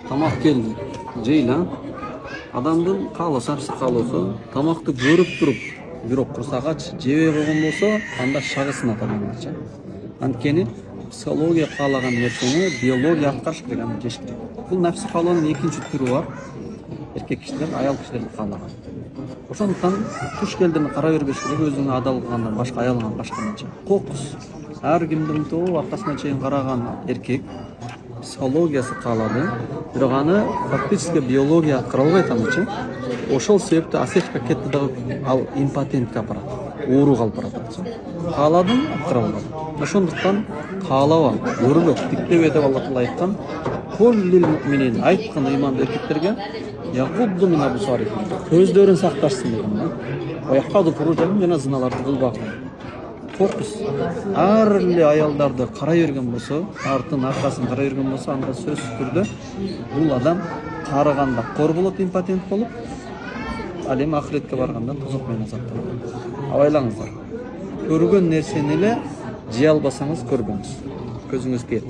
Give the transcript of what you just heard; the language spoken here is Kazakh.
Тамақ келді. Жейла. Адамдың қалысы, апсы қалысы, тамақты көріп тұрып, бирок құрсағач жебей қойған болса, анда шағысын аталынады. Анткени психология қалаған нәрсені биология атқарыш керек, аны жеш керек. Бұл нәпсі қалауның екінші түрі бар. Еркек кишилер, аял кишилерди қалаған. Ошондуктан туш келдиrini кара бербеш керек, өзүңө адал кылгандан башка аялыңан башканча. Кокус ар кимдин аркасына чейин караган эркек психологиясы каалады, бирок аны фактически биология аткара албайт анычы. Ошол себептен асечка кетти дагы ал импотентке апарат, оору калып барат. Кааладың аткара албады. Ошондуктан каалаба, көрбө, тиктебе деп Алла Таала айткан. Коллил муъминин айткан ыймандуу эркектерге ягудду мин абсарихим. Көздөрүн сакташсын деген. Ояккаду фуружан жана зыналарды кылбагын. Фокус ар эле аялдарды карай берген болсо, артын аркасын карай берген болсо, анда сөзсүз түрдө бул адам карыганда кор болот, импотент болуп, ал эми ахиретке барганда тозок менен азапталат. Абайлаңыздар. Көргөн нерсени эле жей албасаңыз көрбөңүз. Көзүңүз кет.